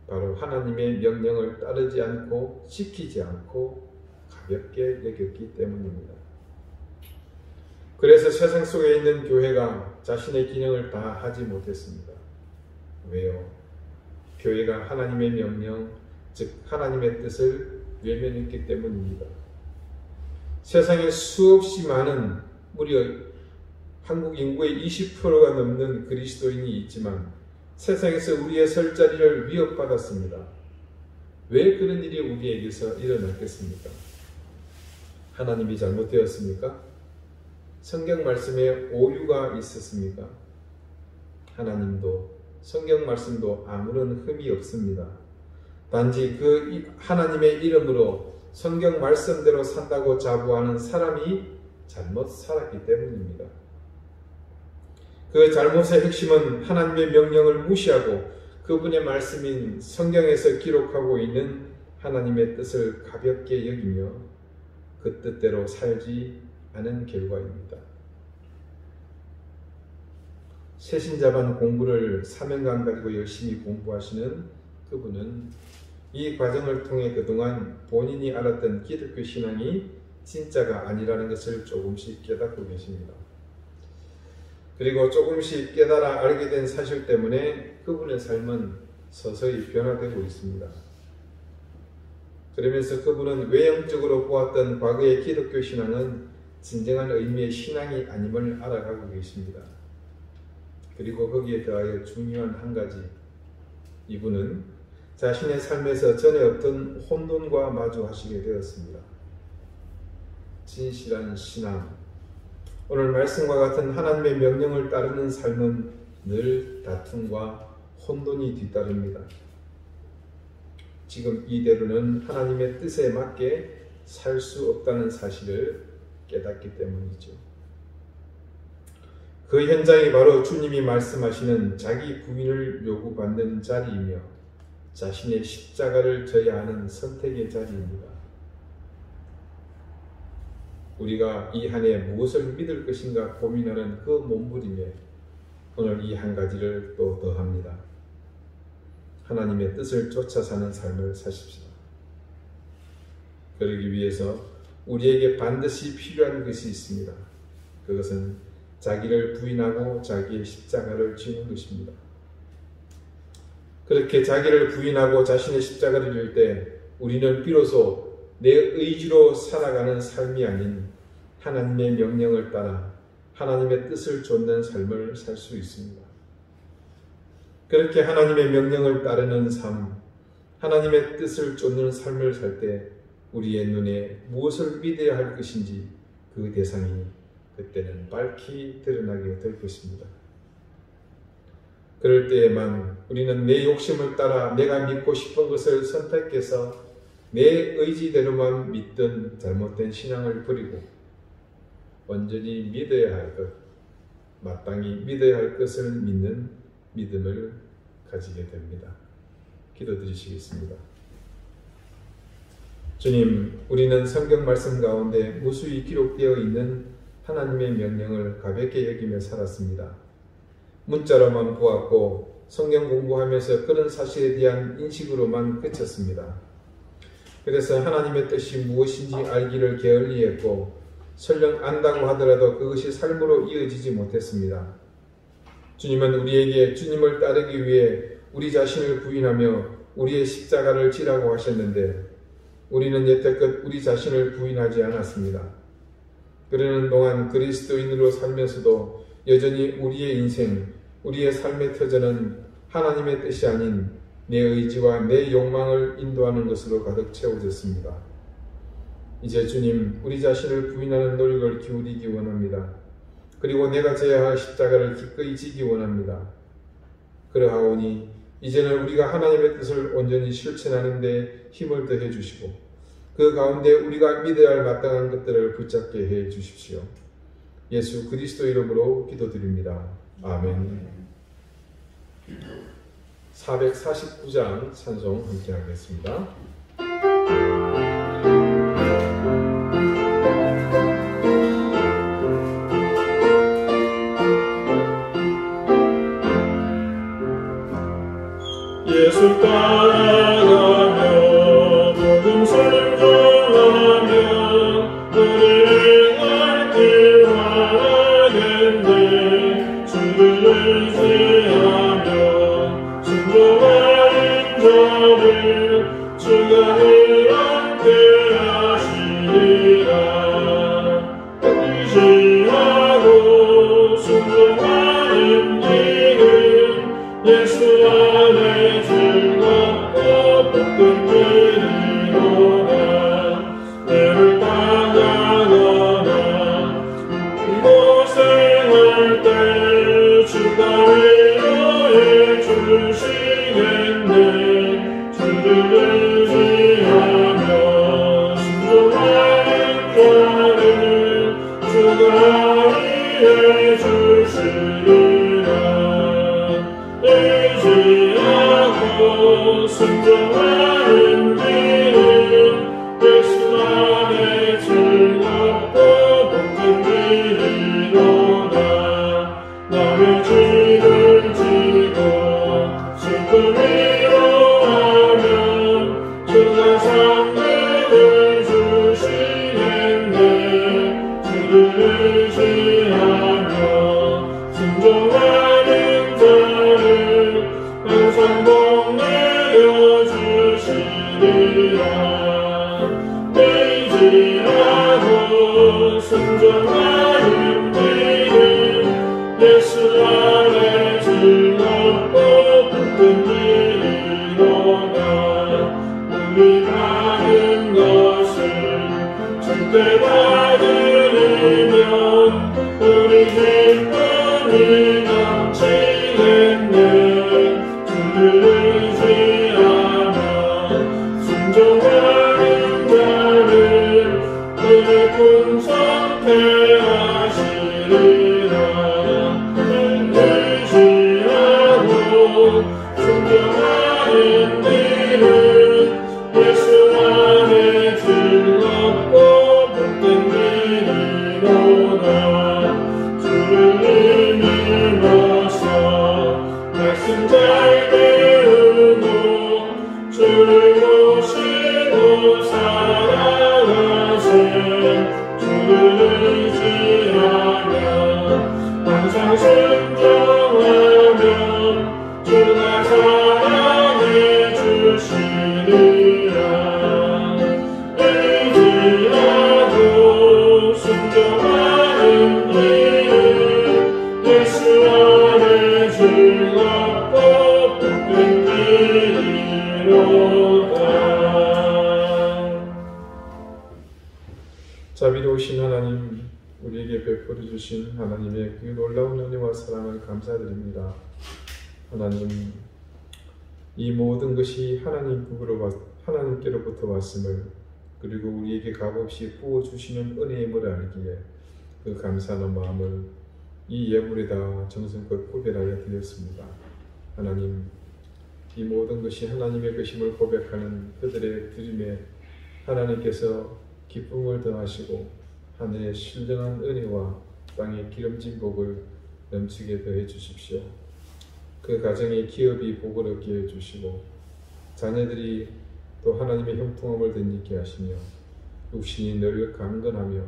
Speaker 1: 바로 하나님의 명령을 따르지 않고 지키지 않고 가볍게 여겼기 때문입니다. 그래서 세상 속에 있는 교회가 자신의 기능을 다 하지 못했습니다. 왜요? 교회가 하나님의 명령, 즉 하나님의 뜻을 외면했기 때문입니다. 세상에 수없이 많은 무려 한국 인구의 20%가 넘는 그리스도인이 있지만 세상에서 우리의 설 자리를 위협받았습니다. 왜 그런 일이 우리에게서 일어났겠습니까? 하나님이 잘못되었습니까? 성경 말씀에 오류가 있었습니까? 하나님도 성경 말씀도 아무런 흠이 없습니다. 단지 그 하나님의 이름으로 성경 말씀대로 산다고 자부하는 사람이 잘못 살았기 때문입니다. 그 잘못의 핵심은 하나님의 명령을 무시하고 그분의 말씀인 성경에서 기록하고 있는 하나님의 뜻을 가볍게 여기며 그 뜻대로 살지 않은 결과입니다. 새신자반 공부를 사명감 가지고 열심히 공부하시는 그분은 이 과정을 통해 그동안 본인이 알았던 기독교 신앙이 진짜가 아니라는 것을 조금씩 깨닫고 계십니다. 그리고 조금씩 깨달아 알게 된 사실 때문에 그분의 삶은 서서히 변화되고 있습니다. 그러면서 그분은 외형적으로 보았던 과거의 기독교 신앙은 진정한 의미의 신앙이 아님을 알아가고 계십니다. 그리고 거기에 더하여 중요한 한 가지, 이분은 자신의 삶에서 전에 없던 혼돈과 마주하시게 되었습니다. 진실한 신앙, 오늘 말씀과 같은 하나님의 명령을 따르는 삶은 늘 다툼과 혼돈이 뒤따릅니다. 지금 이대로는 하나님의 뜻에 맞게 살 수 없다는 사실을 깨닫기 때문이죠. 그 현장이 바로 주님이 말씀하시는 자기 부인을 요구받는 자리이며 자신의 십자가를 져야 하는 선택의 자리입니다. 우리가 이 한 해 무엇을 믿을 것인가 고민하는 그 몸부림에 오늘 이 한 가지를 또 더합니다. 하나님의 뜻을 쫓아 사는 삶을 사십시다. 그러기 위해서 우리에게 반드시 필요한 것이 있습니다. 그것은 자기를 부인하고 자기의 십자가를 지는 것입니다. 그렇게 자기를 부인하고 자신의 십자가를 질 때 우리는 비로소 내 의지로 살아가는 삶이 아닌 하나님의 명령을 따라 하나님의 뜻을 좇는 삶을 살 수 있습니다. 그렇게 하나님의 명령을 따르는 삶, 하나님의 뜻을 좇는 삶을 살 때 우리의 눈에 무엇을 믿어야 할 것인지 그 대상이 그때는 밝히 드러나게 될 것입니다. 그럴 때에만 우리는 내 욕심을 따라 내가 믿고 싶은 것을 선택해서 내 의지대로만 믿던 잘못된 신앙을 버리고 온전히 믿어야 할 것, 마땅히 믿어야 할 것을 믿는 믿음을 가지게 됩니다. 기도드리시겠습니다. 주님, 우리는 성경 말씀 가운데 무수히 기록되어 있는 하나님의 명령을 가볍게 여기며 살았습니다. 문자로만 보았고 성경 공부하면서 그런 사실에 대한 인식으로만 그쳤습니다. 그래서 하나님의 뜻이 무엇인지 알기를 게을리했고 설령 안다고 하더라도 그것이 삶으로 이어지지 못했습니다. 주님은 우리에게 주님을 따르기 위해 우리 자신을 부인하며 우리의 십자가를 지라고 하셨는데 우리는 여태껏 우리 자신을 부인하지 않았습니다. 그러는 동안 그리스도인으로 살면서도 여전히 우리의 인생, 우리의 삶의 터전은 하나님의 뜻이 아닌 내 의지와 내 욕망을 인도하는 것으로 가득 채워졌습니다. 이제 주님, 우리 자신을 부인하는 노력을 기울이기 원합니다. 그리고 내가 져야 할 십자가를 기꺼이 지기 원합니다. 그러하오니 이제는 우리가 하나님의 뜻을 온전히 실천하는 데 힘을 더해 주시고 그 가운데 우리가 믿어야 할 마땅한 것들을 붙잡게 해 주십시오. 예수 그리스도 이름으로 기도드립니다. 아멘. 449장 찬송 함께 하겠습니다.
Speaker 2: 예수 따라가며 복음 순종하며 우리를 갈 길 하겠네. 주를 의지하며 순종하는 자를 주가 함께 하시리라. 의지하고 순종하는 길은 예수 안에 즐겁고 복된 길이로다. 내를 따라가거나 고생할 때 주가 위로해 주시겠네. 주를 의지하며 순종하는 자를 주가 위해 주시리라. 의지하고 순종하는 길은 예수 안에 즐겁고 복된 길이로다. 남의 죄를 지고 슬픔 위로하면 주가 상급을 주시겠네. 주를 의지하며 순종하는 자를 항상 복 내려주시리라. 의지하고 순종하는 길은 예수 안에 즐겁고 복된 길이로다. 우리 가는 것을 절대 받으리면 우리 기쁨이 넘치겠네. 주를 의지하며 순종하는 자를 그의 풍성케 하시리라. 의지하고 순종하는 길은 예수 안에 즐겁고 복된 길이로다. 주를 믿으면서 말씀 잘 배우고 주를 모시고 살아가세. 주를 의지하며 항상 순종하면 주가 사랑해 주시리라. 의지하고 순종하는 길은 예수 안에 즐겁고 복된 길이로다.
Speaker 1: 자비로우신 하나님, 우리에게 베풀어 주신 하나님의 그 놀라운 은혜와 사랑을 감사드립니다. 하나님, 이 모든 것이 하나님께로부터 왔음을, 그리고 우리에게 값없이 부어주시는 은혜임을 알기에 그 감사하는 마음을 이 예물에다 정성껏 구별하여 드렸습니다. 하나님, 이 모든 것이 하나님의 것임을 고백하는 그들의 드림에 하나님께서 기쁨을 더하시고 하늘의 신령한 은혜와 땅의 기름진 복을 넘치게 더해 주십시오. 그 가정의 기업이 복을 얻게 해주시고 자녀들이 또 하나님의 형통함을 덧입게 하시며 육신이 늘 강건하며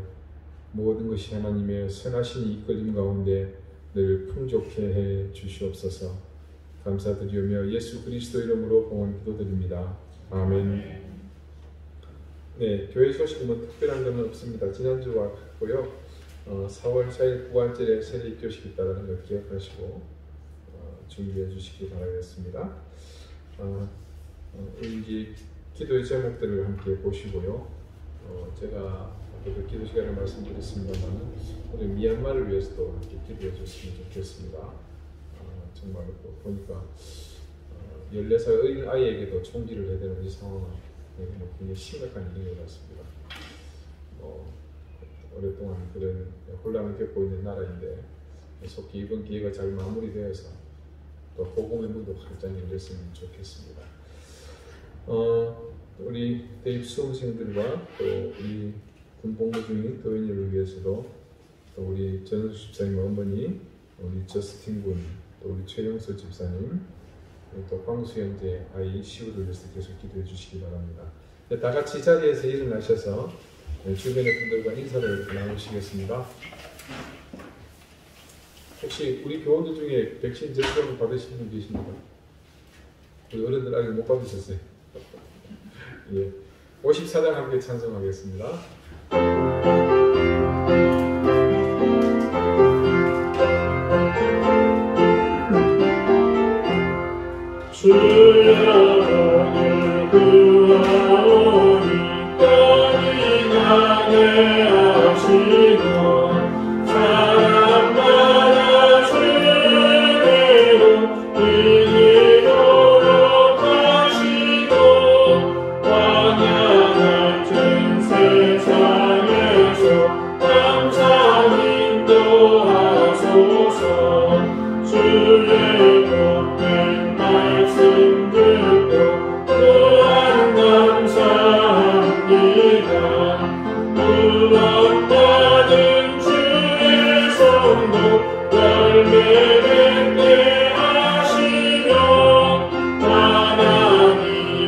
Speaker 1: 모든 것이 하나님의 선하신 이끌림 가운데 늘 풍족해 해 주시옵소서. 감사드리며 예수 그리스도 이름으로 봉헌 기도드립니다. 아멘. 네, 교회 소식은 특별한 것은 없습니다. 지난주와 같고요. 4월 4일 부활절에 세례 입교식이 있다는 걸 기억하시고 준비해 주시기 바라겠습니다. 이제 기도의 제목들을 함께 보시고요. 제가 아까도 기도 시간에 말씀드렸습니다만 우리 미얀마를 위해서도 함께 기도해 주시면 좋겠습니다. 정말 보니까 14살 어린 아이에게도 총기를 해야 되는 이 상황은 굉장히 심각한 일인 것 같습니다. 오랫동안 그런 혼란을 겪고 있는 나라인데 속히 이번 기회가 잘 마무리되어서 또 복음의 문도 활짝 열렸으면 좋겠습니다. 우리 대입 수험생들과 또 우리 군복무 중인 도인들을 위해서도 또 우리 전수 집사님 어머니, 우리 저스틴 군, 또 우리 최영수 집사님, 또 광수 형제 아이 시우를 위해서 계속 기도해 주시기 바랍니다. 다 같이 자리에서 일어나셔서 주변의 분들과 인사를 나누시겠습니다. 혹시 우리 교원들 중에 백신 접종 받으신 분 계십니까? 우리 어른들 아직 못 받으셨어요? 예, 54장 함께 찬송하겠습니다.
Speaker 2: 주여 오늘 구하오니 떠니 나게 하시고 사랑마다 주님으로 이기도록 하시고 광야 같은 세상에서 감사 인도하소서. 주의 복된 말씀 듣고 또한 감사합니다. 구원받은 주의 손도 열매 맺게 하시며 하나님이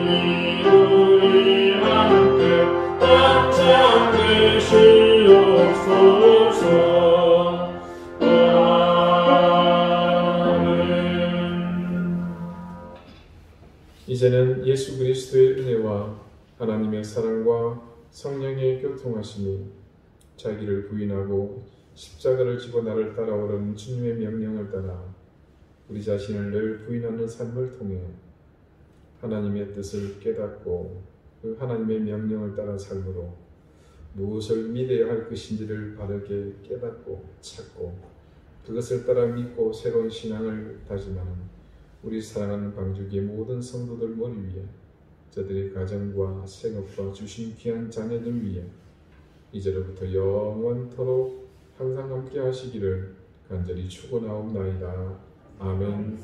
Speaker 2: 우리 함께 감사 되시옵소서.
Speaker 1: 이제는 예수 그리스도의 은혜와 하나님의 사랑과 성령의 교통하심이 자기를 부인하고 십자가를 지고 나를 따라오는 주님의 명령을 따라 우리 자신을 늘 부인하는 삶을 통해 하나님의 뜻을 깨닫고 그 하나님의 명령을 따라 삶으로 무엇을 믿어야 할 것인지를 바르게 깨닫고 찾고 그것을 따라 믿고 새로운 신앙을 다짐하는 우리 사랑하는 방주기의 모든 성도들 머리 위에 저들의 가정과 생업과 주신 귀한 자녀들 위에 이제로부터 영원토록 항상 함께 하시기를 간절히 축원하옵나이다. 아멘.